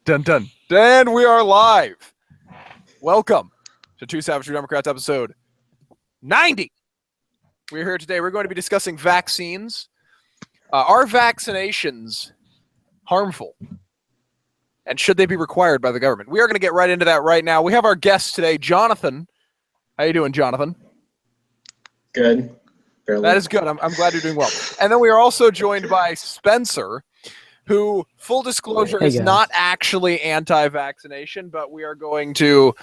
Dun dun. And we are live. Welcome to Two Savage True Democrats episode 90. We're here today. We're going to be discussing vaccines. Are vaccinations harmful? And should they be required by the government? We are going to get right into that right now. We have our guest today, Jonathan. How you doing, Jonathan? Good. Barely. That is good. I'm glad you're doing well. And then we are also joined by Spencer, who, full disclosure, is not actually anti-vaccination, but we are going to...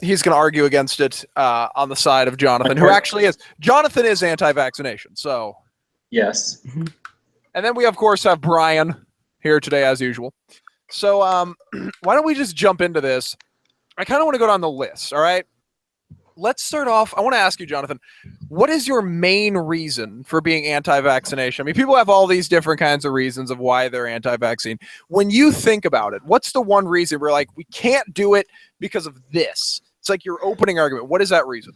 He's going to argue against it on the side of Jonathan, who actually is. Jonathan is anti-vaccination, so... Yes. And then we, of course, have Brian here today, as usual. So why don't we just jump into this? I kind of want to go down the list, all right? Let's start off. I want to ask you, Jonathan, what is your main reason for being anti-vaccination? I mean, people have all these different kinds of reasons of why they're anti-vaccine. When you think about it, what's the one reason we're like, we can't do it because of this? It's like your opening argument. What is that reason?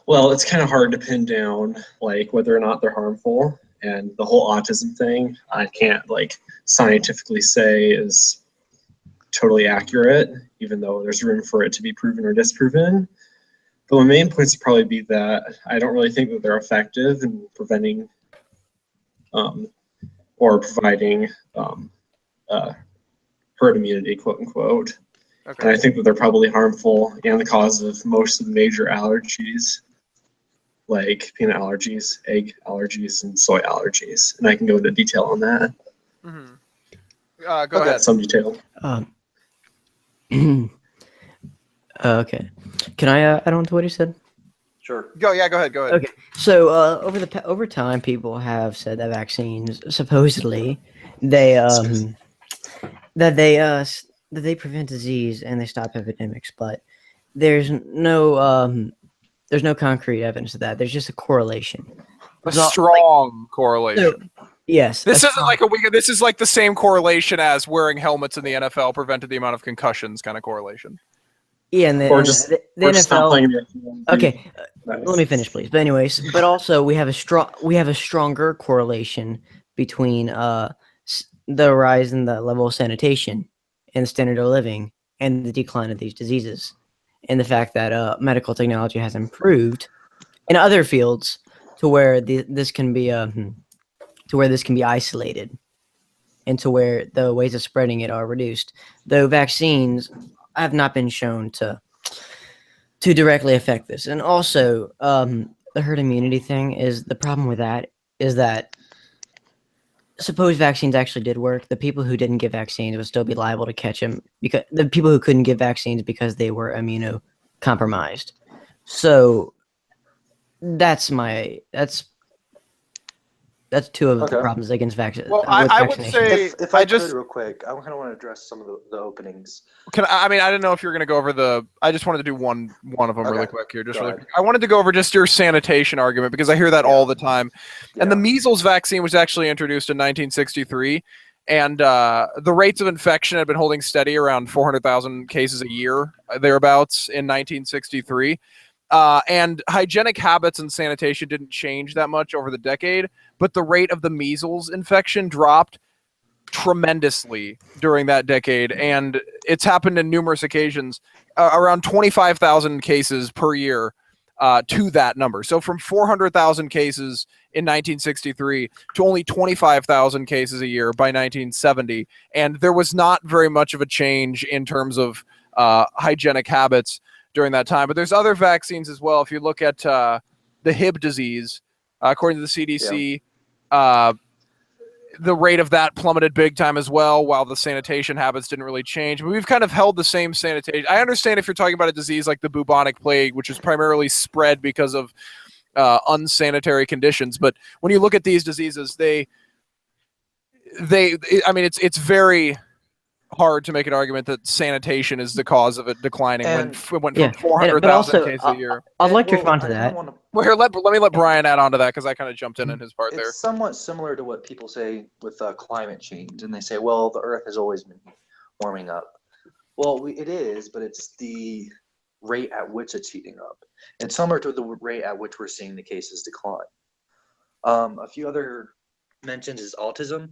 Well, it's kind of hard to pin down, like, whether or not they're harmful. And the whole autism thing, I can't, like, scientifically say is totally accurate, even though there's room for it to be proven or disproven. But my main points would probably be that I don't really think that they're effective in preventing or providing herd immunity, quote unquote. Okay. And I think that they're probably harmful and the cause of most of the major allergies, like peanut allergies, egg allergies, and soy allergies. And I can go into detail on that. Mm-hmm. Go ahead. Some detail. Okay. Can I add on to what he said? Sure. Go ahead. Okay. So over time, people have said that vaccines supposedly that they prevent disease and they stop epidemics, but there's no concrete evidence of that. There's just a correlation. A strong correlation. So, yes. This isn't like this is like the same correlation as wearing helmets in the NFL prevented the amount of concussions kind of correlation. Yeah, and the NFL. Okay, let me finish, please. But anyways, but also we have a stronger correlation between the rise in the level of sanitation and the standard of living and the decline of these diseases, and the fact that medical technology has improved in other fields to where this can be isolated, and to where the ways of spreading it are reduced. Though vaccines have not been shown to directly affect this. And also, the herd immunity thing is the problem with that is that suppose vaccines actually did work, the people who didn't get vaccines would still be liable to catch them, because the people who couldn't get vaccines because they were immunocompromised. So that's two of the problems against vaccines. Well, I would say if I could real quick, I kind of want to address some of the openings. I didn't know if you were going to go over I just wanted to do one of them really quick here. I wanted to go over just your sanitation argument because I hear that all the time. Yeah. And the measles vaccine was actually introduced in 1963, and the rates of infection had been holding steady around 400,000 cases a year, thereabouts, in 1963. And hygienic habits and sanitation didn't change that much over the decade, but the rate of the measles infection dropped tremendously during that decade, and it's happened in numerous occasions, around 25,000 cases per year to that number. So from 400,000 cases in 1963 to only 25,000 cases a year by 1970, and there was not very much of a change in terms of hygienic habits during that time. But there's other vaccines as well. If you look at the Hib disease, according to the CDC, the rate of that plummeted big time as well, while the sanitation habits didn't really change. But we've kind of held the same sanitation. I understand if you're talking about a disease like the bubonic plague, which is primarily spread because of unsanitary conditions. But when you look at these diseases, it's very hard to make an argument that sanitation is the cause of it declining when it went from 400,000 cases a year. I'd like to respond to that. Well, here, let me let Brian add on to that because I kind of jumped in his part there. It's somewhat similar to what people say with climate change, and they say, well, the Earth has always been warming up. Well, it is, but it's the rate at which it's heating up. It's similar to the rate at which we're seeing the cases decline. A few other mentions is autism.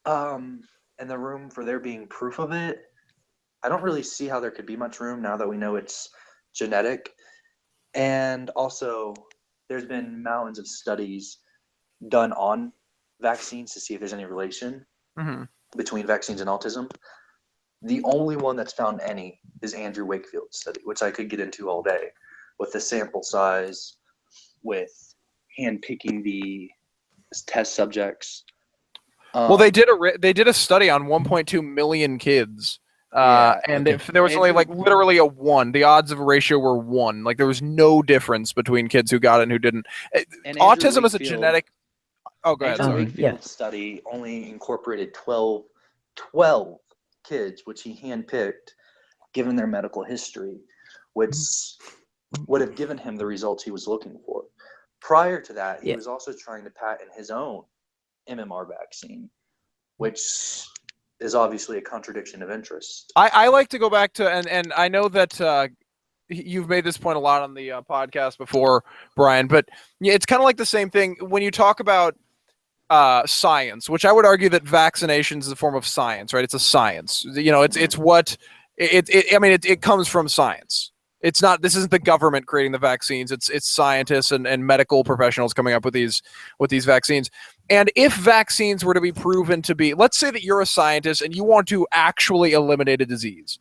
And the room for there being proof of it, I don't really see how there could be much room now that we know it's genetic. And also, there's been mountains of studies done on vaccines to see if there's any relation between vaccines and autism. The only one that's found any is Andrew Wakefield's study, which I could get into all day, with the sample size, with handpicking the test subjects. Well, they did a study on 1.2 million kids. And if there was only like literally a 1, the odds of a ratio were 1. Like there was no difference between kids who got it and who didn't. And autism is a genetic. Oh, go ahead. Andrew Wakefield's study only incorporated 12 kids, which he handpicked, given their medical history, which would have given him the results he was looking for. Prior to that, he was also trying to patent his own MMR vaccine, which is obviously a contradiction of interest. I like to go back to, and I know that you've made this point a lot on the podcast before, Brian, but it's kind of like the same thing when you talk about science, which I would argue that vaccinations is a form of science, right? It's a science. It comes from science. It's not. This isn't the government creating the vaccines. It's scientists and medical professionals coming up with these vaccines. And if vaccines were to be proven to be, let's say that you're a scientist and you want to actually eliminate a disease.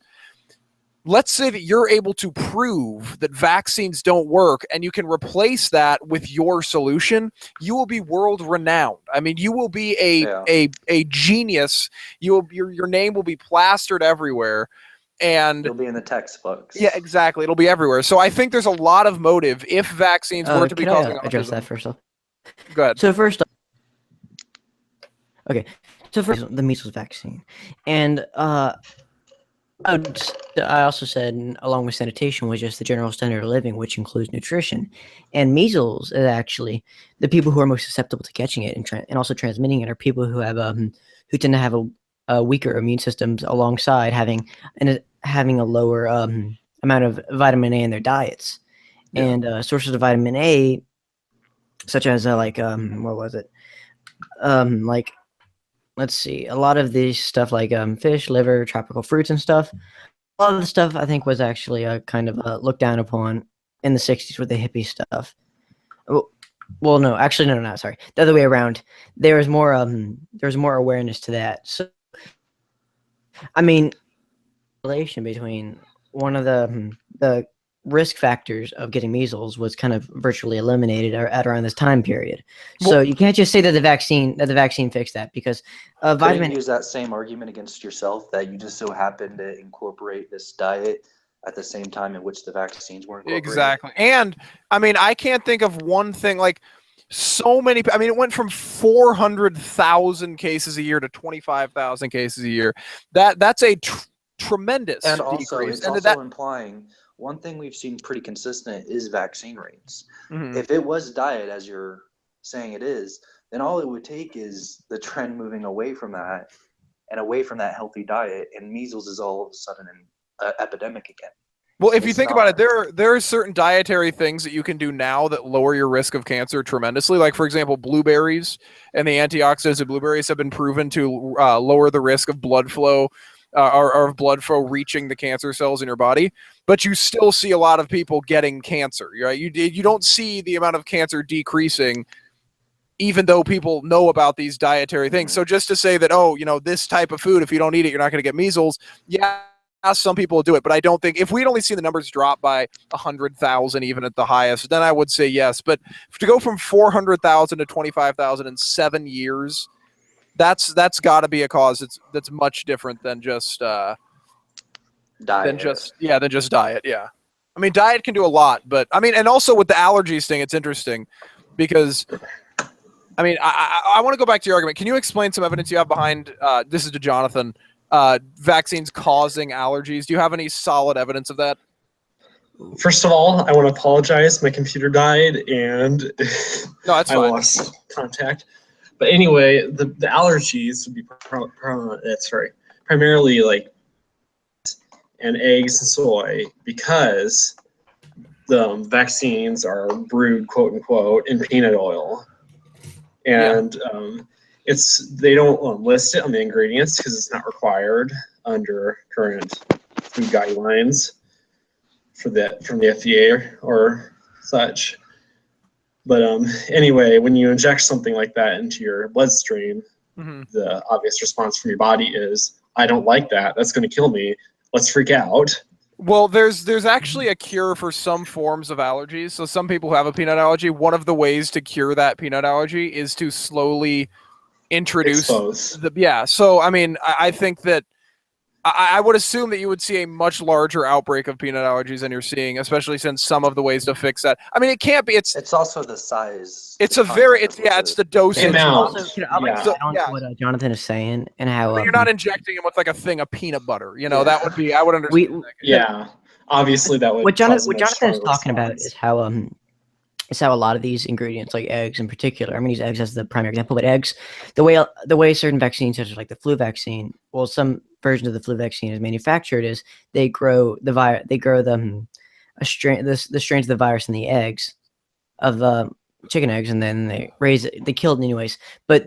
Let's say that you're able to prove that vaccines don't work and you can replace that with your solution, you will be world renowned. I mean, you will be a genius. Your name will be plastered everywhere. And it'll be in the textbooks. Yeah, exactly. It'll be everywhere. So I think there's a lot of motive if vaccines were to be causing autism. Address that first off. Go ahead. So first, the measles vaccine, and I also said, along with sanitation, was just the general standard of living, which includes nutrition. And measles is actually the people who are most susceptible to catching it and also transmitting it are people who have who tend to have a weaker immune systems alongside having a lower amount of vitamin A in their diets. Yeah. And sources of vitamin A, such as what was it? Let's see, a lot of these stuff like fish, liver, tropical fruits and stuff. A lot of the stuff I think was actually kind of looked down upon in the 60s with the hippie stuff. Well, no, actually, no, sorry. The other way around. There was more awareness to that. So, I mean, relation between one of the risk factors of getting measles was kind of virtually eliminated at around this time period. So you can't just say that the vaccine fixed that, because vitamin. You use that same argument against yourself that you just so happened to incorporate this diet at the same time in which the vaccines were incorporated. Exactly. And I mean, I can't think of one thing like so many. I mean, it went from 400,000 cases a year to 25,000 cases a year. That's a tremendous and also, decrease. It's also implying one thing we've seen pretty consistent is vaccine rates. Mm-hmm. If it was diet, as you're saying it is, then all it would take is the trend moving away from that and away from that healthy diet, and measles is all of a sudden an epidemic again. Well, if you think about it, there are certain dietary things that you can do now that lower your risk of cancer tremendously. Like, for example, blueberries and the antioxidants of blueberries have been proven to lower the risk of blood flow or blood flow reaching the cancer cells in your body. But you still see a lot of people getting cancer, right? You don't see the amount of cancer decreasing, even though people know about these dietary things. So just to say that, this type of food, if you don't eat it, you're not going to get measles. Yeah. Some people will do it, but I don't think if we'd only seen the numbers drop by 100,000, even at the highest, then I would say yes. But to go from 400,000 to 25,000 in 7 years, that's got to be a cause that's much different than just diet. Than just diet. Yeah, I mean, diet can do a lot, but I mean, and also with the allergies thing, it's interesting because. I mean, I want to go back to your argument. Can you explain some evidence you have behind? This is to Jonathan. Vaccines causing allergies. Do you have any solid evidence of that? First of all, I want to apologize. My computer died and I lost contact. But anyway, the allergies would be primarily like and eggs and soy, because the vaccines are brewed, quote unquote, in peanut oil. And they don't list it on the ingredients because it's not required under current food guidelines from the FDA or such. But anyway, when you inject something like that into your bloodstream, the obvious response from your body is, I don't like that. That's going to kill me. Let's freak out. Well, there's actually a cure for some forms of allergies. So some people who have a peanut allergy, one of the ways to cure that peanut allergy is to slowly introduce So I mean, I think that I would assume that you would see a much larger outbreak of peanut allergies than you're seeing, especially since some of the ways to fix that. I mean, it can't be. It's also the size. It's a very. It's the dosage. Also, I'd like to add on to what Jonathan is saying and how you're not injecting him with like a thing of peanut butter. You know, that would be. I would understand. Obviously that would. What Jonathan is talking about is how a lot of these ingredients, like eggs in particular, I'm going to use eggs as the primary example, but eggs, the way certain vaccines, such as like the flu vaccine, well, some versions of the flu vaccine is manufactured is they grow the strains of the virus in the eggs of chicken eggs, and then they kill it anyways. But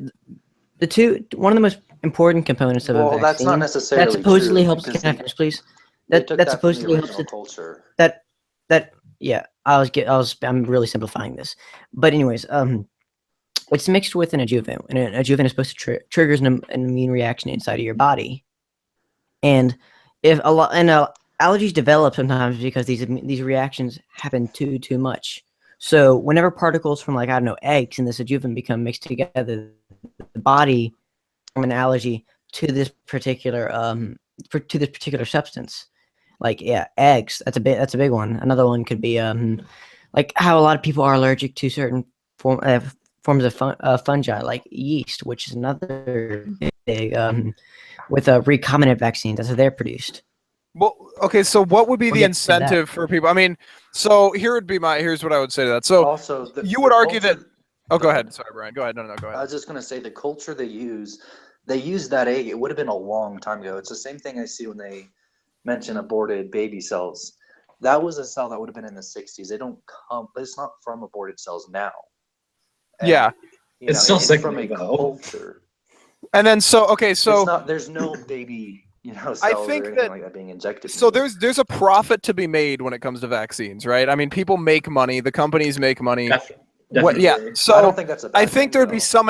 one of the most important components of a vaccine that's not necessarily that supposedly true, helps. Can I finish, please? That supposedly helps the culture. Yeah, I'm really simplifying this, but anyways, it's mixed with an adjuvant, and an adjuvant is supposed to triggers an immune reaction inside of your body, and allergies develop sometimes because these reactions happen too much. So whenever particles from eggs in this adjuvant become mixed together, the body form an allergy to this particular substance. Eggs. That's a big one. Another one could be like how a lot of people are allergic to certain forms of fungi, like yeast, which is another big with recombinant vaccines. That's how they're produced. Well, okay. So what would be the incentive for people? I mean, so here's what I would say to that. So also, you would argue that. Oh, go ahead. Sorry, Brian. Go ahead. No, go ahead. I was just gonna say the culture they use that egg. It would have been a long time ago. It's the same thing I see when they mention aborted baby cells. That was a cell that would have been in the 60s. They don't come. It's not from aborted cells now. And, it's still from a culture. And then so there's no baby, cells I think or anything like that being injected. So there's a profit to be made when it comes to vaccines, right? I mean, people make money. The companies make money. Definitely. So I don't think that's a bad I think thing, there'd be some.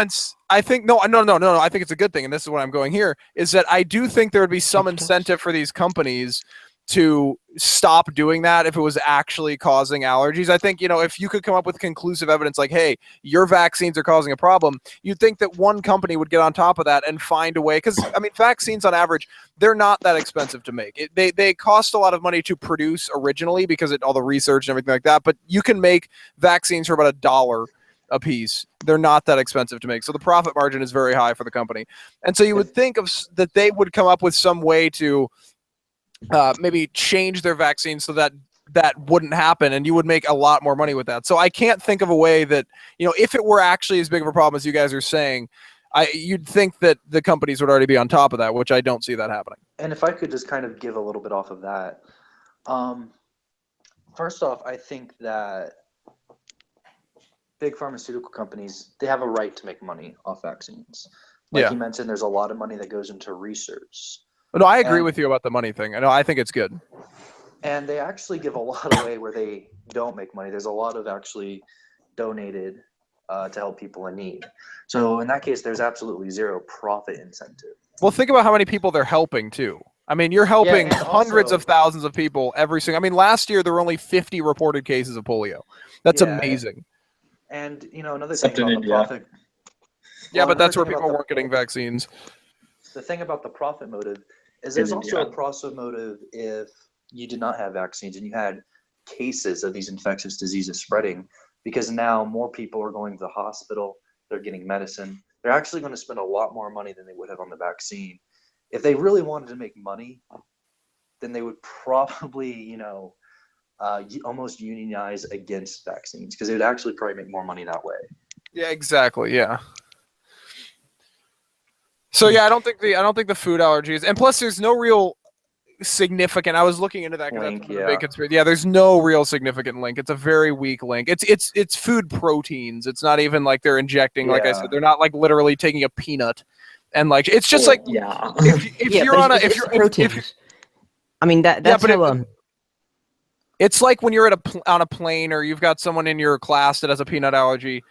I think no. I think it's a good thing, and this is what I'm going here. Is that I do think there would be some incentive for these companies to stop doing that if it was actually causing allergies. I think, if you could come up with conclusive evidence like, hey, your vaccines are causing a problem, you'd think that one company would get on top of that and find a way. Because, I mean, vaccines on average, they're not that expensive to make. They cost a lot of money to produce originally because all the research and everything like that. But you can make vaccines for about $1 a piece. They're not that expensive to make. So the profit margin is very high for the company. And so you would think that they would come up with some way to maybe change their vaccine so that wouldn't happen, and you would make a lot more money with that. So I can't think of a way that, if it were actually as big of a problem as you guys are saying, you'd think that the companies would already be on top of that, which I don't see that happening. And if I could just kind of give a little bit off of that. First off, I think that big pharmaceutical companies, they have a right to make money off vaccines. Like you mentioned, there's a lot of money that goes into research. No, I agree with you about the money thing. I think it's good. And they actually give a lot away where they don't make money. There's a lot of actually donated to help people in need. So in that case, there's absolutely zero profit incentive. Well, think about how many people they're helping too. I mean, you're helping hundreds of thousands of people every single. I mean, last year there were only 50 reported cases of polio. That's amazing. And another thing about the profit. Yeah, but that's where people weren't getting vaccines. The thing about the profit motive is there's also a profit motive if you did not have vaccines and you had cases of these infectious diseases spreading, because now more people are going to the hospital, they're getting medicine. They're actually going to spend a lot more money than they would have on the vaccine. If they really wanted to make money, then they would probably, almost unionize against vaccines, because they would actually probably make more money that way. Yeah, exactly. Yeah. So yeah, I don't think the food allergies, and plus there's no real significant. I was looking into that because Link, that's one of the big conspiracy. Yeah, there's no real significant link. It's a very weak link. It's food proteins. It's not even like they're injecting. Like I Yeah. said, they're not like literally taking a peanut and like it's just like yeah. if Yeah, you're but on a it's if you're the proteins. I mean that's but how it's like when you're on a plane or you've got someone in your class that has a peanut allergy.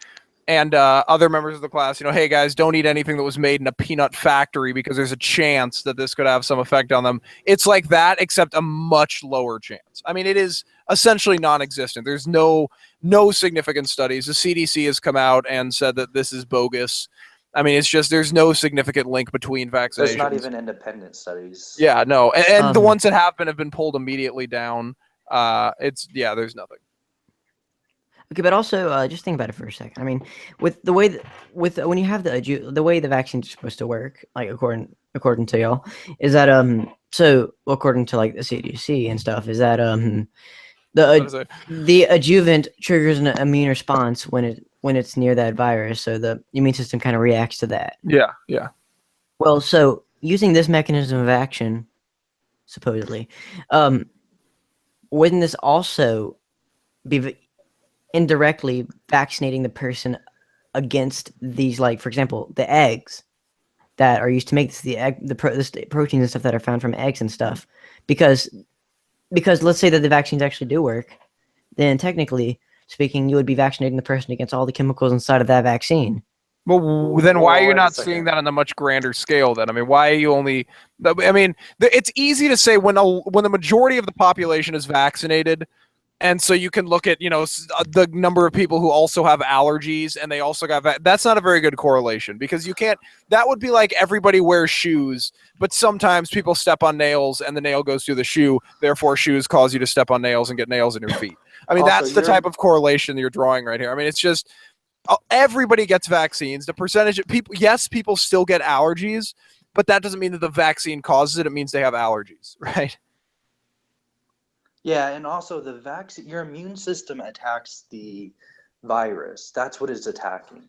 And other members of the class, hey guys, don't eat anything that was made in a peanut factory because there's a chance that this could have some effect on them. It's like that, except a much lower chance. I mean, it is essentially non-existent. There's no significant studies. The CDC has come out and said that this is bogus. I mean, it's just there's no significant link between vaccinations. There's not even independent studies. Yeah, no, and the ones that have been pulled immediately down. There's nothing. Okay, but also just think about it for a second. I mean, with the way when you have the way the vaccine's supposed to work, like according to y'all, is that according to like the CDC and stuff, is that the adjuvant triggers an immune response when it's near that virus, so the immune system kind of reacts to that. Yeah. Well, so using this mechanism of action, supposedly, wouldn't this also be indirectly vaccinating the person against these, like, for example, the eggs that are used to make this, the proteins and stuff that are found from eggs and stuff? Because let's say that the vaccines actually do work, then technically speaking, you would be vaccinating the person against all the chemicals inside of that vaccine. Well, then why are you not seeing that on a much grander scale then? I mean, why are you only... I mean, it's easy to say when the majority of the population is vaccinated, and so you can look at, the number of people who also have allergies and they also got that's not a very good correlation, because you can't, that would be like everybody wears shoes, but sometimes people step on nails and the nail goes through the shoe, therefore shoes cause you to step on nails and get nails in your feet. I mean, that's the type of correlation that you're drawing right here. I mean, it's just everybody gets vaccines. The percentage of people, yes, people still get allergies, but that doesn't mean that the vaccine causes it. It means they have allergies, right? Yeah, and also the vaccine, your immune system attacks the virus. That's what it's attacking.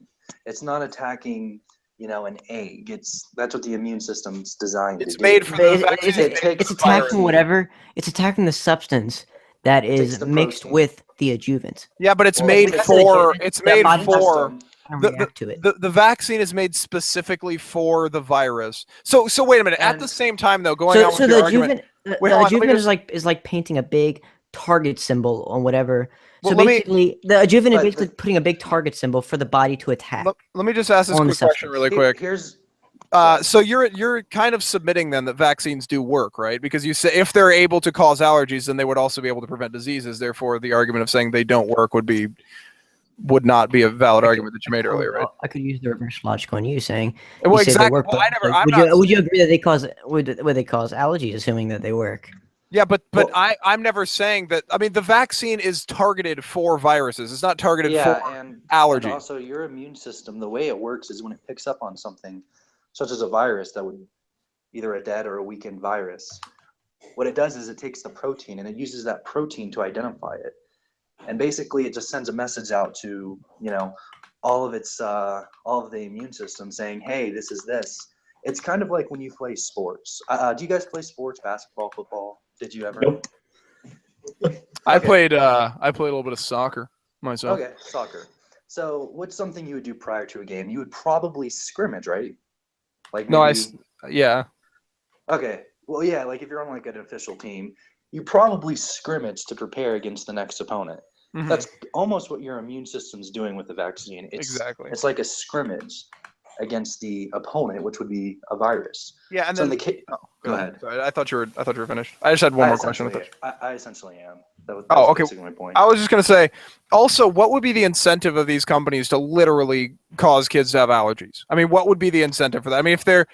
It's not attacking, an egg. That's what the immune system's designed to do. It's made for the vaccine. It's attacking whatever. It's attacking the substance that is mixed with the adjuvant. Yeah, but it's made for. The vaccine is made specifically for the virus. So wait a minute. At the same time, though, going on with your argument, the adjuvant is like painting a big target symbol on whatever. So basically, the adjuvant is basically putting a big target symbol for the body to attack. Let me just ask this quick question really quick. So you're kind of submitting then that vaccines do work, right? Because you say if they're able to cause allergies, then they would also be able to prevent diseases. Therefore, the argument of saying they don't work would not be a valid argument that you made earlier, right? I could use the reverse logic on you saying. Well, exactly. They work, would you agree that they cause would they cause allergies, assuming that they work? Yeah, but I'm never saying that. I mean, the vaccine is targeted for viruses. It's not targeted for allergies. And also, your immune system, the way it works is when it picks up on something, such as a virus that would either a dead or a weakened virus, what it does is it takes the protein and it uses that protein to identify it. And basically, it just sends a message out to, all of the immune system saying, hey, this is this. It's kind of like when you play sports. Do you guys play sports, basketball, football? Did you ever? Nope. I played a little bit of soccer myself. Okay, soccer. So what's something you would do prior to a game? You would probably scrimmage, right? Like yeah. Okay. Well, yeah, like if you're on like an official team, you probably scrimmage to prepare against the next opponent. Mm-hmm. That's almost what your immune system's doing with the vaccine. Exactly. It's like a scrimmage against the opponent, which would be a virus. Yeah, and so then go ahead. Sorry, I thought you were finished. I just had one more question with it. I essentially am. That was okay. basically my point. I was just gonna say, also, what would be the incentive of these companies to literally cause kids to have allergies? I mean, what would be the incentive for that? I mean, if they're,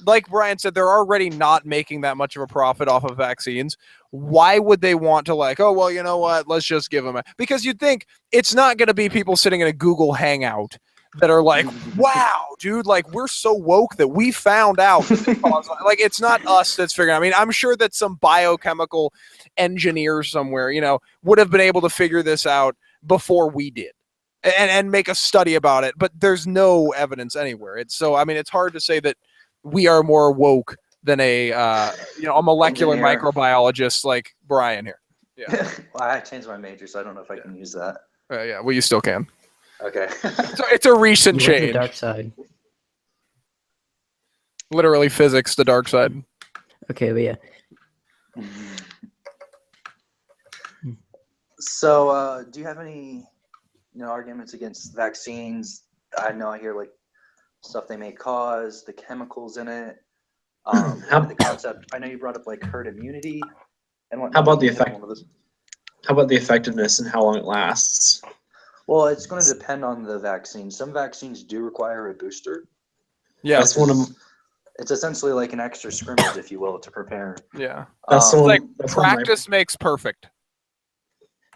like Brian said, they're already not making that much of a profit off of vaccines, why would they want to well, you know what, let's just give them because you'd think it's not going to be people sitting in a Google Hangout that are like, wow, dude, like we're so woke that we found out that like it's not us that's figuring out. I mean, I'm sure that some biochemical engineer somewhere, would have been able to figure this out before we did and make a study about it, but there's no evidence anywhere. It's hard to say that we are more woke than a a molecular Engineer. microbiologist like Brian here. Yeah. Well, I changed my major, so I don't know if I can use that. Yeah. Well, you still can. Okay. So it's a recent You went to the change. dark side. Literally physics, the dark side. Okay, but yeah. So, do you have any, arguments against vaccines? I know I hear like stuff they may cause, the chemicals in it, the concept. I know you brought up like herd immunity, and what. How about the effect? How about the effectiveness and how long it lasts? Well, it's going to depend on the vaccine. Some vaccines do require a booster. Yeah, That's one of It's essentially like an extra scrimmage, if you will, to prepare. yeah. that's Um, one. Like That's one of my- practice makes perfect.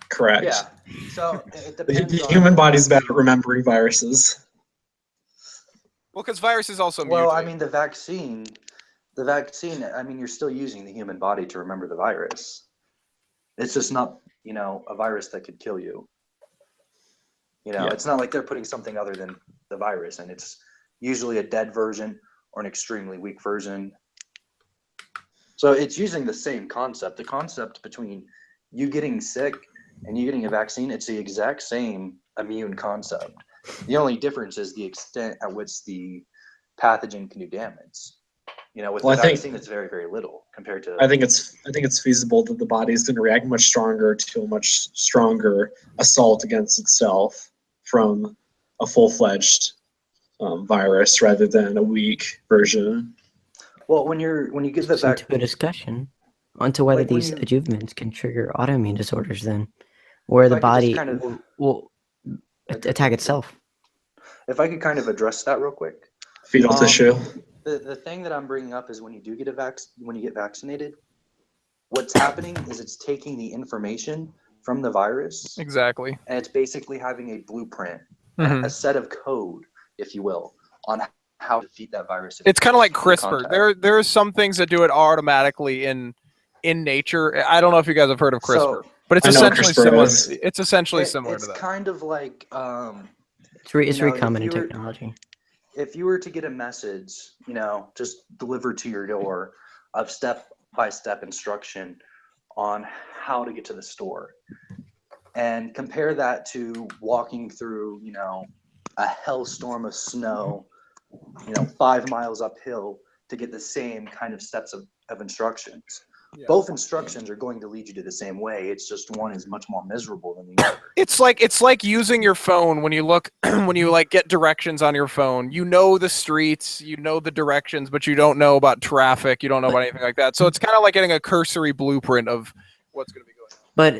correct. Yeah. So it The, depends. the on human body's bad at remembering viruses. Well, because viruses also mutate. Well, I mean, the vaccine. I mean, you're still using the human body to remember the virus. It's just not, a virus that could kill you. Yeah. It's not like they're putting something other than the virus, and it's usually a dead version or an extremely weak version. So it's using the same concept. The concept between you getting sick and you getting a vaccine, it's the exact same immune concept. The only difference is the extent at which the pathogen can do damage. With Well, the I think- vaccine, it's very, very little compared to. I think it's feasible that the body is going to react much stronger to a much stronger assault against itself from a full-fledged virus rather than a weak version. Well, when you get the Listen vaccine, to a discussion onto whether Like when these you- adjuvants can trigger autoimmune disorders then, where If the I could just body kind of- will attack itself. if I could kind of address that real quick. Fetal tissue. The thing that I'm bringing up is when you do get when you get vaccinated, what's happening is it's taking the information from the virus Exactly. and it's basically having a blueprint, Mhm. a set of code, if you will, on how to defeat that virus. It's kind of like in CRISPR. contact. There are some things that do it automatically in nature. I don't know if you guys have heard of CRISPR, So but it's I know what essentially CRISPR similar. is. It's essentially similar it's to that. kind of like It's You know, if recombinant you were- technology. if you were to get a message, just delivered to your door of step-by-step instruction on how to get to the store, and compare that to walking through, a hellstorm of snow, 5 miles uphill to get the same kind of steps of instructions. Yeah. Both instructions are going to lead you to the same way. It's just one is much more miserable than the other. It's like using your phone when you look when you like get directions on your phone. You know the streets, you know the directions, but you don't know about traffic. You don't know about anything like that. So it's kind of like getting a cursory blueprint of what's going to be going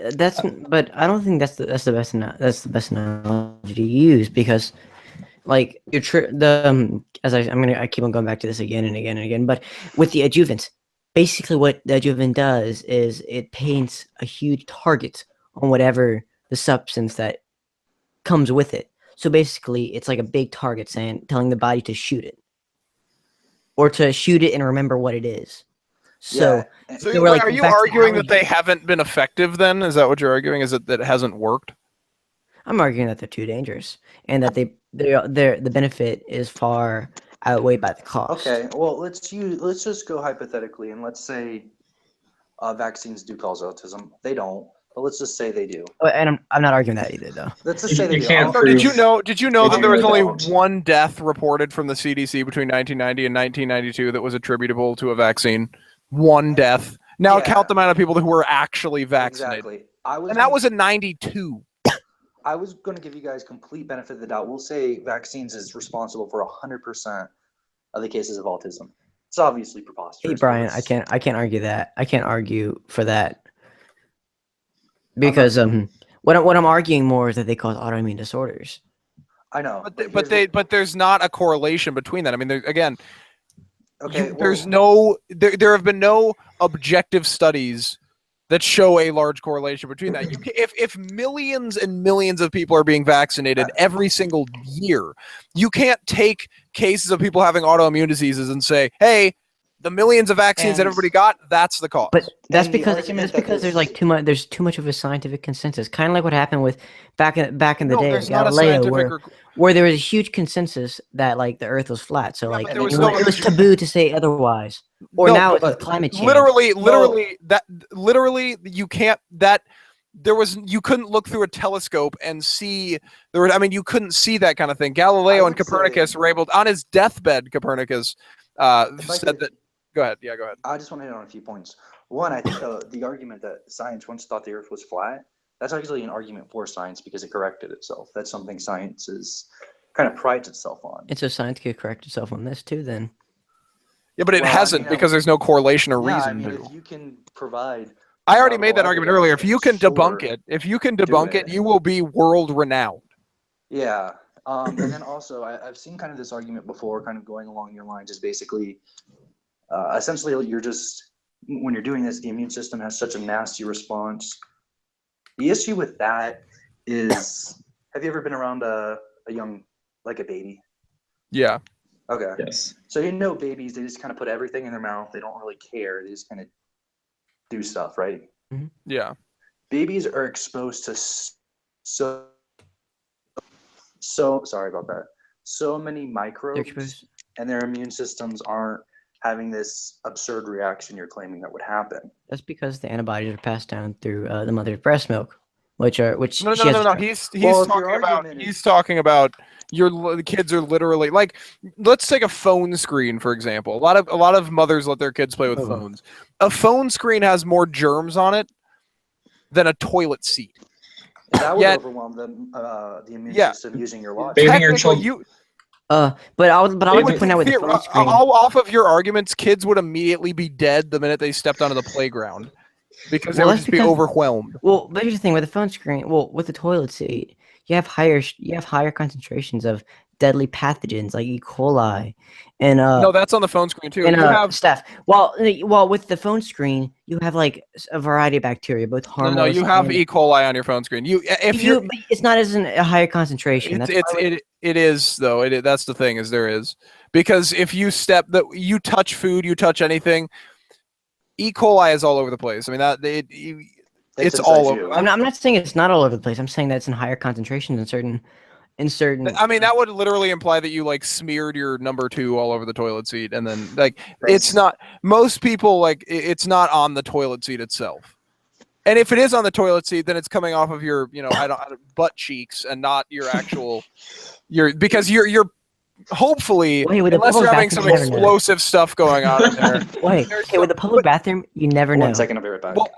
on. But I don't think that's the best analogy to use, because like I keep on going back to this again and again and again. But with the adjuvants, basically what the adjuvant does is it paints a huge target on whatever the substance that comes with it. So basically, it's like a big target telling the body to shoot it, or to shoot it and remember what it is. So Yeah, So They were like, are you back to arguing that how they haven't been effective then? Is that what you're arguing? Is it that it hasn't worked? I'm arguing that they're too dangerous, and that the benefit is far outweighed by the cost. Okay, well, let's just go hypothetically, and let's say vaccines do cause autism. They don't, but let's just say they do. And I'm not arguing that either, though. Let's just say they You do. can't So prove- did you know that If there was you only don't. one death reported from the CDC between 1990 and 1992 that was attributable to a vaccine? One death. Now Yeah. count the amount of people who were actually vaccinated. Exactly. And that was in 92. I was going to give you guys complete benefit of the doubt. We'll say vaccines is responsible for 100% of the cases of autism. It's obviously preposterous. Hey, but Brian, it's- I can't argue that. I can't argue for that, because what I'm arguing more is that they cause autoimmune disorders. I know. But there's not a correlation between that. I mean, Okay. there's there have been no objective studies that show a large correlation between that. If millions and millions of people are being vaccinated every single year, you can't take cases of people having autoimmune diseases and say, hey, The millions of vaccines that And- everybody got, that's the cause. But that's And the because argument that there's this- like too much. There's too much of a scientific consensus. Kind of like what happened with back in the No, day there's with not a Galileo, scientific where there was a huge consensus that like the Earth was flat. So Yeah, like but there was it was taboo to say otherwise. Or No, now it's but with climate change. literally you can't you couldn't look through a telescope and see you couldn't see that kind of thing. Galileo and would Copernicus say- were able on his deathbed. Copernicus If I said could- that. Go ahead. Yeah, go ahead. I just want to hit on a few points. One, I think the argument that science once thought the Earth was flat, that's actually an argument for science because it corrected itself. That's something science is kind of prides itself on. And so science could correct itself on this too. Then Yeah, but it Well, I hasn't mean, because there's no correlation or Yeah, reason I mean, to. if you can provide, I already made that argument earlier. If you can debunk sure. it, you will be world renowned. Yeah. And then also, I've seen kind of this argument before, kind of going along your lines, is basically, essentially, you're just, when you're doing this, the immune system has such a nasty response. The issue with that is, have you ever been around a young, like a baby? Yeah. Okay. Yes. So babies, they just kind of put everything in their mouth. They don't really care. They just kind of do stuff, right? Yeah. Babies are exposed to so sorry about that. So many they're microbes, exposed. and their immune systems aren't having this absurd reaction you're claiming that would happen. That's because the antibodies are passed down through the mother's breast milk, which No. she has- He's talking about the kids are literally like, let's take a phone screen for example. A lot of mothers let their kids play with Oh. phones. A phone screen has more germs on it than a toilet seat. That would Yet- overwhelm the immune Yeah. system using your logic. Bathing your Technically, children. But I would like to It point out with the phone screen. off of your arguments, kids would immediately be dead the minute they stepped onto the playground because they Well, would that's just be because- overwhelmed. Well, but here's the thing with the phone screen. Well, with the toilet seat, you have higher concentrations of deadly pathogens like E. coli, and No, that's on the phone screen too. and You have stuff. Well, with the phone screen, you have like a variety of bacteria, both harmless. no, you have and- E. coli on your phone screen. but it's not as a higher concentration. That's why It is though. That's the thing is there is because if you you touch food, you touch anything, E. coli is all over the place. I mean it's inside all you. over. I'm not saying it's not all over the place. I'm saying that it's in higher concentrations in certain. I mean that would literally imply that you like smeared your number 2 all over the toilet seat and then like it's not most people like it's not on the toilet seat itself. And if it is on the toilet seat, then it's coming off of your, I don't butt cheeks and not your actual because you're hopefully Wait, with the unless you're public having some bathroom, you never know. explosive stuff going on in there. Wait, okay, with the public bathroom, you never know. 1 second, I'll be right back. Well,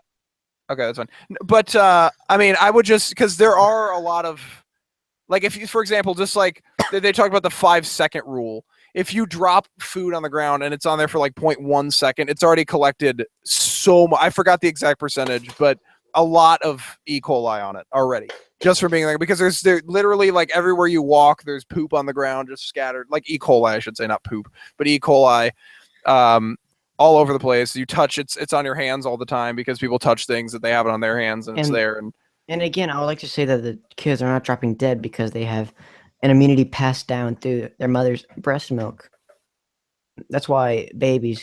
okay, that's fine. But I mean, I would just because there are a lot of like if you, for example, just like they talk about the 5-second rule. If you drop food on the ground and it's on there for like 0.1 second, it's already collected so much. I forgot the exact percentage, but a lot of E. coli on it already just from being there because there's literally like everywhere you walk, there's poop on the ground just scattered like E. coli, I should say, not poop, but E. coli. All over the place. You touch it's on your hands all the time because people touch things that they have it on their hands and it's there. And again, I would like to say that the kids are not dropping dead because they have an immunity passed down through their mother's breast milk. That's why babies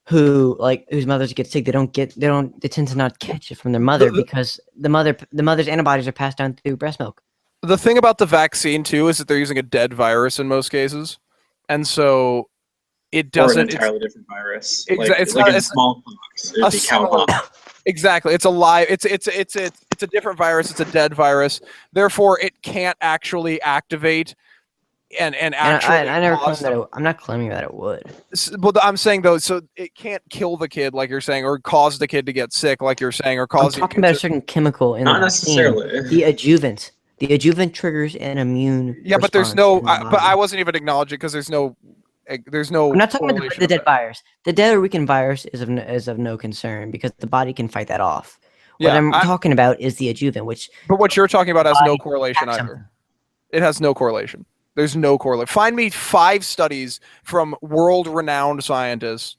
whose mothers get sick, they tend to not catch it from their mother because the mother's antibodies are passed down through breast milk. The thing about the vaccine too is that they're using a dead virus in most cases, and so it doesn't. Or an entirely different virus. It's like not- in smallpox. It'd a be similar- cowpox. Exactly. It's a live. It's a different virus. It's a dead virus. Therefore, it can't actually activate and actually. I never cause claimed that. I'm not claiming that it would. Well, I'm saying though, so it can't kill the kid like you're saying, or cause the kid to get sick like you're saying, or I'm cause. talking about a certain chemical in Not the vaccine, necessarily. the adjuvant. The adjuvant triggers an immune. Yeah, but there's response no. in the But I body. wasn't even acknowledging because there's no. I'm not talking about correlation the of dead that. virus. The dead or weakened virus is of no concern because the body can fight that off. What Yeah, I'm talking about is the adjuvant, which But what you're talking about has no body correlation acts either. on- It has no correlation. There's no correlation. Find me 5 studies from world-renowned scientists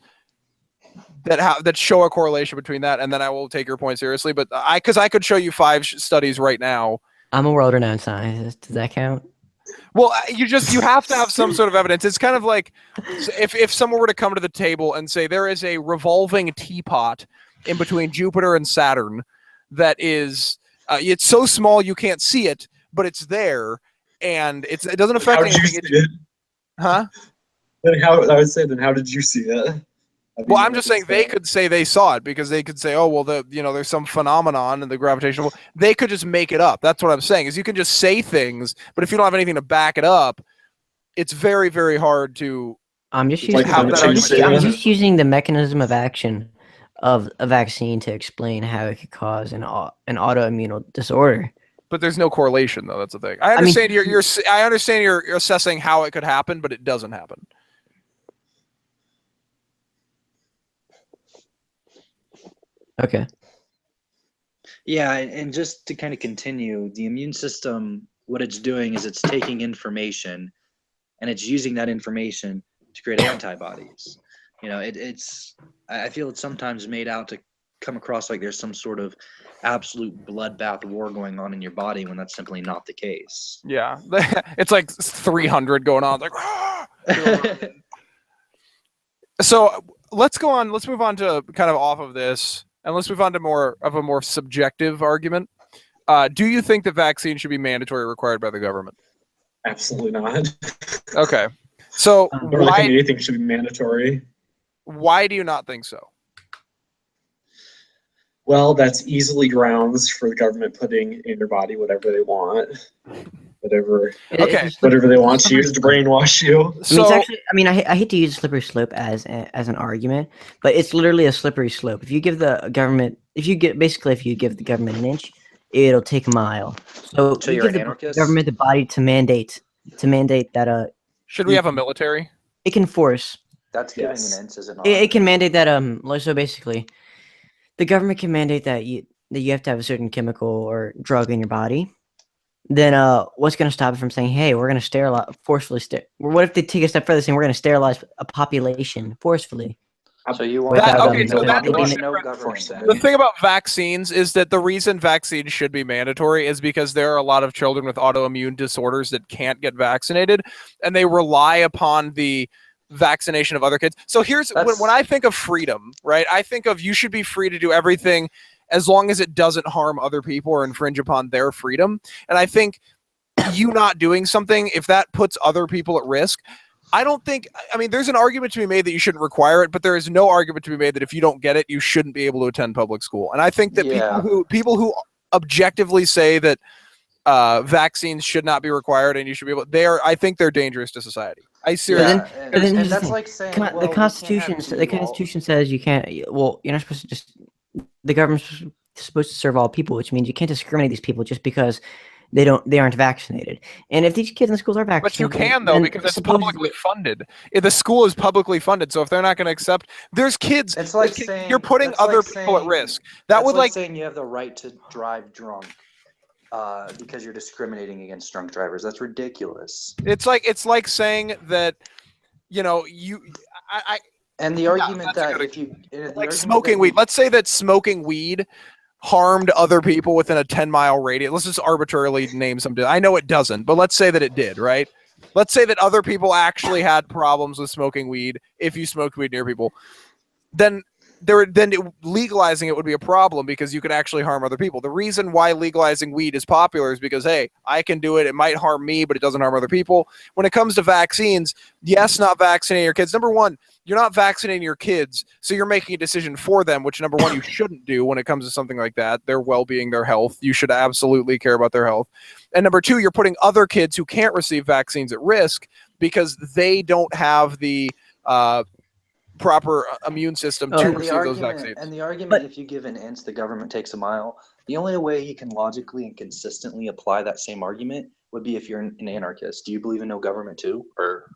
that show a correlation between that, and then I will take your point seriously. But because I could show you 5 studies right now. I'm a world-renowned scientist. Does that count? Well, you have to have some sort of evidence. It's kind of like if someone were to come to the table and say there is a revolving teapot in between Jupiter and Saturn that is it's so small you can't see it, but it's there, and it doesn't affect How did you anything. see it? Huh? Then I would say, then how did you see it? Well, I'm just saying they could say they saw it because they could say, oh, well, there's some phenomenon in the gravitational. They could just make it up. That's what I'm saying is you can just say things, but if you don't have anything to back it up, it's very, very hard to. I'm just Like using, how I'm did just, you say I'm that? just using the mechanism of action of a vaccine to explain how it could cause an autoimmune disorder. But there's no correlation, though. That's the thing. I mean- understand I understand you're assessing how it could happen, but it doesn't happen. Okay. Yeah, and just to kind of continue, the immune system, what it's doing is it's taking information and it's using that information to create antibodies. I feel it's sometimes made out to come across like there's some sort of absolute bloodbath war going on in your body when that's simply not the case. Yeah, it's like 300 going on. Like, ah! So let's go on. Let's move on to kind of off of this, and let's move on to more of a more subjective argument. Do you think that vaccines should be mandatory or required by the government? Absolutely not. Okay. So I don't really think anything should be mandatory. why do you not think so? Well, that's easily grounds for the government putting in your body whatever they want, whatever they want to use to brainwash you. I hate to use slippery slope as an argument, but it's literally a slippery slope. If you give the government an inch, it'll take a mile. So you you're give an the anarchist? government the body to mandate that Should we have a military? it can force. That's giving Yes. an inch, is it not? It can mandate that so basically, the government can mandate that you have to have a certain chemical or drug in your body. Then what's going to stop it from saying, hey, we're going to forcefully what if they take a step further saying we're going to sterilize a population forcefully? So you want Without okay, so that- you want okay. no government then. The thing about vaccines is that the reason vaccines should be mandatory is because there are a lot of children with autoimmune disorders that can't get vaccinated, and they rely upon the vaccination of other kids. So here's when I think of freedom, right? I think of you should be free to do everything as long as it doesn't harm other people or infringe upon their freedom. And I think you not doing something, if that puts other people at risk, there's an argument to be made that you shouldn't require it, but there is no argument to be made that if you don't get it, you shouldn't be able to attend public school. And I think that people who objectively say that vaccines should not be required and you should be able, I think they're dangerous to society. I seriously. But then and here's the that's thing. like saying The Constitution says you can't. Well, you're not supposed to just. The government's supposed to serve all people, which means you can't discriminate these people just because they aren't vaccinated. And if these kids in the schools are vaccinated, But you can though, because it's publicly funded. The school is publicly funded, so if they're not going to accept, there's kids. It's like kids, saying you're putting other people at risk. That would like saying you have the right to drive drunk because you're discriminating against drunk drivers. That's ridiculous. it's like saying that And the argument that if you like smoking weed. Let's say that smoking weed harmed other people within a 10-mile radius. Let's just arbitrarily name some. I know it doesn't, but let's say that it did, right? Let's say that other people actually had problems with smoking weed if you smoked weed near people. Then legalizing it would be a problem because you could actually harm other people. The reason why legalizing weed is popular is because, hey, I can do it. It might harm me, but it doesn't harm other people. When it comes to vaccines, yes, not vaccinating your kids. Number one, you're not vaccinating your kids, so you're making a decision for them, which, number one, you shouldn't do when it comes to something like that. Their well-being, their health. You should absolutely care about their health. And number two, you're putting other kids who can't receive vaccines at risk because they don't have the proper immune system to receive those vaccines. And the argument, if you give an inch, the government takes a mile. The only way you can logically and consistently apply that same argument would be if you're an anarchist. Do you believe in no government too, or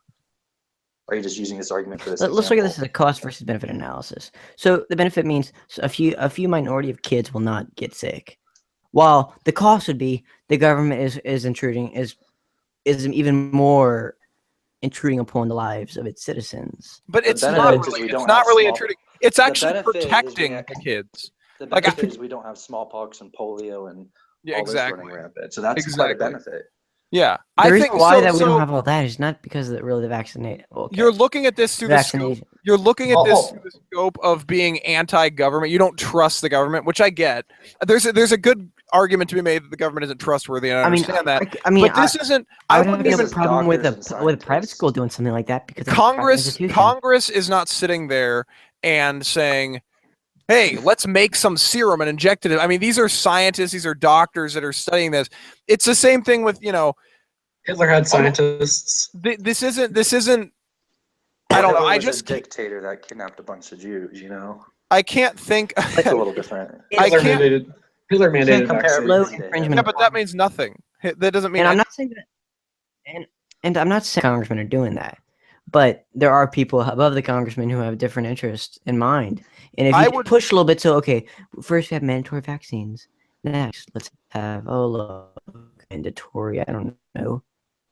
are you just using this argument for this? Let's look at this as a cost versus benefit analysis. So the benefit means a few minority of kids will not get sick, while the cost would be the government is even more intruding upon the lives of its citizens. But it's not really intruding. It's actually protecting the kids. The benefit is we don't have smallpox and polio and all this running rampant. So that's quite a benefit. Yeah, The I reason think why so. that we So don't have all that is not because of the vaccinate. Okay. you're looking at this through the scope. Vaccination. You're looking at this Oh. through the scope of being anti-government. You don't trust the government, which I get. There's a good argument to be made that the government isn't trustworthy, and I understand that. I But this isn't. I I would have wouldn't a even. This is problem with doctors and with a private scientists. school doing something like that because it's a private Congress institution. Congress is not sitting there and saying, hey, let's make some serum and inject it. I mean, these are scientists, these are doctors that are studying this. It's the same thing with, Hitler had scientists. this isn't I don't know. Hitler I was just a dictator that kidnapped a bunch of Jews. I can't think. It's a little different. I Hitler can't- mandated compare vaccines. Low everything to infringement. Yeah, but that means nothing. That doesn't mean. And I'm not saying that, and I'm not saying congressmen are doing that, but there are people above the congressmen who have different interests in mind. And if I you would- push a little bit, so okay, first we have mandatory vaccines. Next, let's have mandatory. I don't know, So you don't want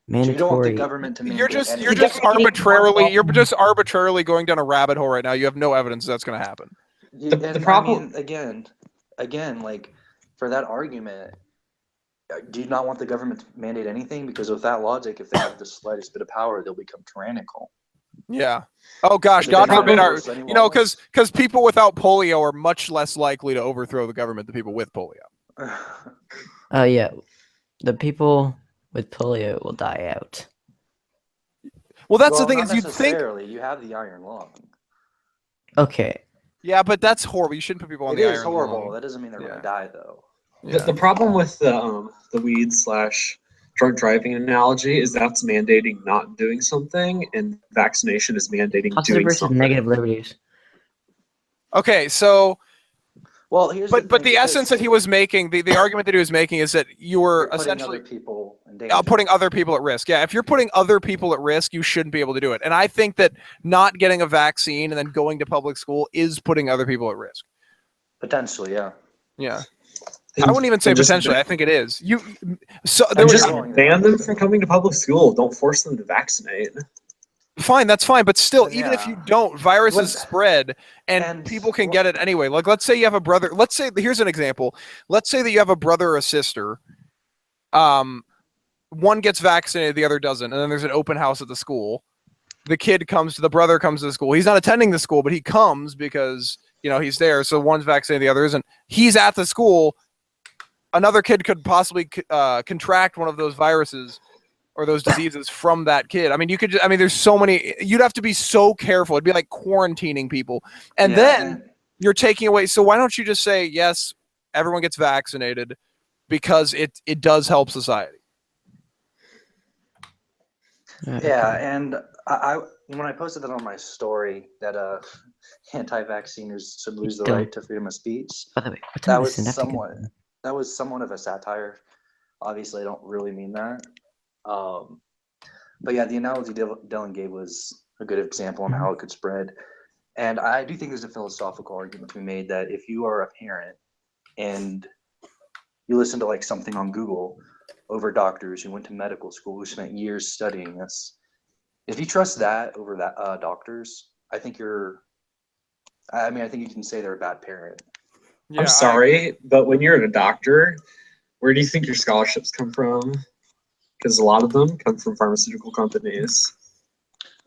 the mandatory. government to You're mandate just anything. you're just arbitrarily going down a rabbit hole right now. You have no evidence that's going to happen. The problem- I mean, again, like for that argument, do you not want the government to mandate anything? Because with that logic, if they have the slightest bit of power, they'll become tyrannical. Yeah. Oh gosh, So God they forbid don't enforce any laws. because people without polio are much less likely to overthrow the government than people with polio. Yeah, the people with polio will die out. Well, that's the Well, thing not is you'd think. necessarily. You have the iron lung. Okay, Yeah, but that's horrible. You shouldn't put people on It the is iron horrible. lung. That doesn't mean they're Yeah. going to die, though. Yeah. The problem with the weed/drug driving analogy is that's mandating not doing something, and vaccination is mandating positive doing versus something. negative liberties. Okay, so Well, here's but thing, the essence that he was making, the argument that he was making is that you were you're putting essentially other people in danger. putting other people at risk. Yeah, if you're putting other people at risk, you shouldn't be able to do it. And I think that not getting a vaccine and then going to public school is putting other people at risk. Potentially, yeah. Yeah. I wouldn't even say And just potentially. I think it is. So there And was just ban them from coming to public school. Don't force them to vaccinate. fine. That's fine. But still, Then, even if yeah. you don't, viruses What- spread and and people can what- get it anyway. Like, let's say you have a brother. Let's say here's an example. Let's say that you have a brother or a sister. One gets vaccinated, the other doesn't, and then there's an open house at the school. The brother comes to the school. He's not attending the school, but he comes because he's there. So one's vaccinated, the other isn't. He's at the school. Another kid could possibly contract one of those viruses or those diseases from that kid. I mean, there's so many. You'd have to be so careful. It'd be like quarantining people, and Yeah, then you're taking away. So why don't you just say yes? Everyone gets vaccinated because it does help society. Yeah, and I when I posted that on my story that anti-vacciners should lose the Don't. right to freedom of speech, By the way, what that time was is it? that was somewhat of a satire. Obviously, I don't really mean that. But yeah, the analogy Dylan gave was a good example on how it could spread. And I do think there's a philosophical argument to be made that if you are a parent and you listen to like something on Google over doctors who went to medical school, who spent years studying this, if you trust that over that doctors, I think you can say they're a bad parent. Yeah, I'm sorry, but when you're a doctor, where do you think your scholarships come from? Because a lot of them come from pharmaceutical companies.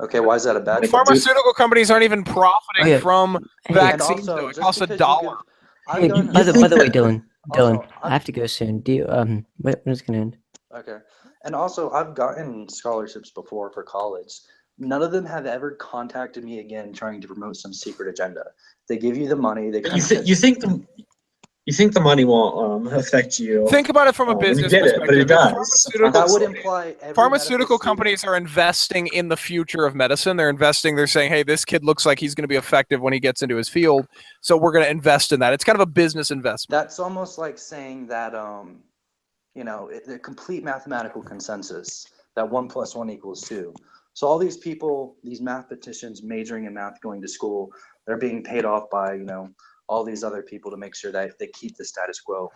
Okay, why is that a bad thing? Pharmaceutical companies aren't even profiting Oh, yeah. from Hey, vaccines. also, Though. It just costs because $1. Hey, by the way, Dylan, Also, I have to go soon. Do you when is it gonna end? Okay. And also, I've gotten scholarships before for college. None of them have ever contacted me again trying to promote some secret agenda. They give you the money. They You think the money won't affect you? Think about it from a when you business get it, perspective. but it If does. that would imply every Pharmaceutical medical companies are investing in the future of medicine. They're saying, hey, this kid looks like he's going to be effective when he gets into his field, so we're going to invest in that. It's kind of a business investment. That's almost like saying that, the complete mathematical consensus that 1 + 1 = 2. So all these people, these mathematicians majoring in math, going to school, they're being paid off by, all these other people to make sure that they keep the status quo.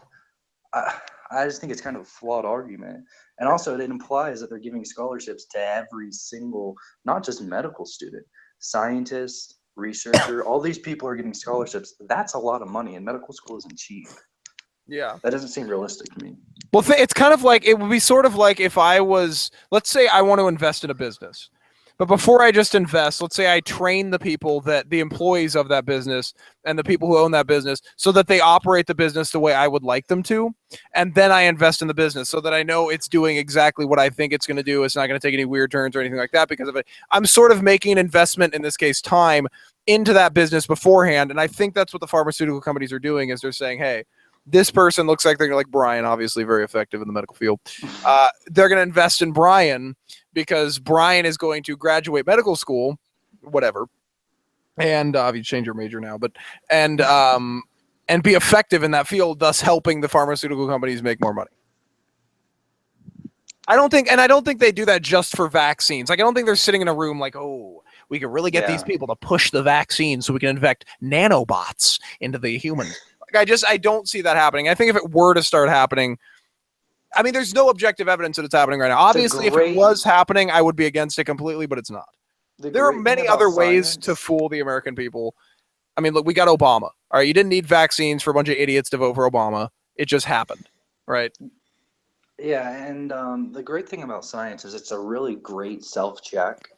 I just think it's kind of a flawed argument. And also it implies that they're giving scholarships to every single, not just medical student, scientist, researcher, all these people are getting scholarships. That's a lot of money, and medical school isn't cheap. Yeah. That doesn't seem realistic to me. Well, it's kind of like, it would be sort of like if I was, let's say I want to invest in a business. But before I just invest, let's say I train the people the employees of that business and the people who own that business so that they operate the business the way I would like them to. And then I invest in the business so that I know it's doing exactly what I think it's going to do. It's not going to take any weird turns or anything like that because of it. I'm sort of making an investment, in this case, time into that business beforehand. And I think that's what the pharmaceutical companies are doing is they're saying, hey, this person looks like they're like Brian, obviously very effective in the medical field. They're going to invest in Brian because Brian is going to graduate medical school, whatever. And you change your major now, but and be effective in that field, thus helping the pharmaceutical companies make more money. I don't think they do that just for vaccines. Like, I don't think they're sitting in a room like, oh, we could really get these people to push the vaccine so we can inject nanobots into the humans. I don't see that happening. I think if it were to start happening, I mean, there's no objective evidence that it's happening right now. Obviously, if it was happening, I would be against it completely, but it's not. There are many other ways to fool the American people. I mean, look, we got Obama. All right, you didn't need vaccines for a bunch of idiots to vote for Obama. It just happened, right? Yeah, and the great thing about science is it's a really great self-check.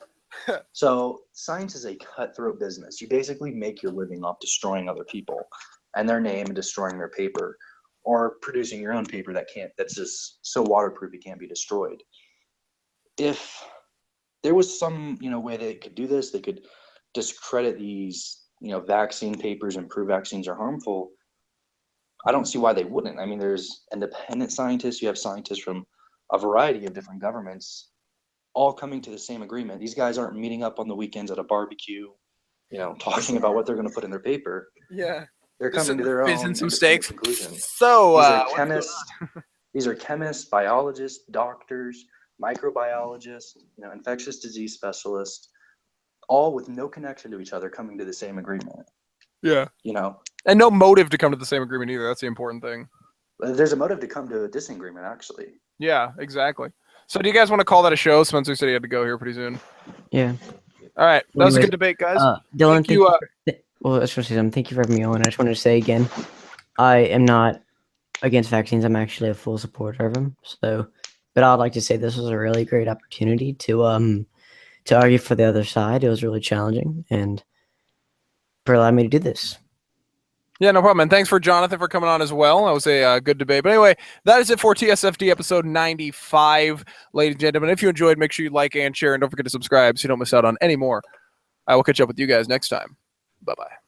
So science is a cutthroat business. You basically make your living off destroying other people and their name and destroying their paper, or producing your own paper that's just so waterproof it can't be destroyed. If there was some way they could do this, they could discredit these vaccine papers and prove vaccines are harmful. I don't see why they wouldn't. I mean, there's independent scientists. You have scientists from a variety of different governments all coming to the same agreement. These guys aren't meeting up on the weekends at a barbecue, talking about what they're going to put in their paper. Yeah. They're coming to their own some steaks. conclusion. So these are chemists, biologists, doctors, microbiologists, infectious disease specialists, all with no connection to each other coming to the same agreement. Yeah. And no motive to come to the same agreement either. That's the important thing. There's a motive to come to a disagreement, actually. Yeah, exactly. So do you guys want to call that a show? Spencer said he had to go here pretty soon. Yeah. All right. That was a good debate, guys. Dylan, thank you. Well, I just want to say something. Thank you for having me on. I just wanted to say again, I am not against vaccines. I'm actually a full supporter of them. So, but I'd like to say this was a really great opportunity to argue for the other side. It was really challenging, and for allowing me to do this. Yeah, no problem. And thanks for Jonathan for coming on as well. That was a good debate. But anyway, that is it for TSFD episode 95, ladies and gentlemen. If you enjoyed, make sure you like and share, and don't forget to subscribe so you don't miss out on any more. I will catch up with you guys next time. Bye-bye.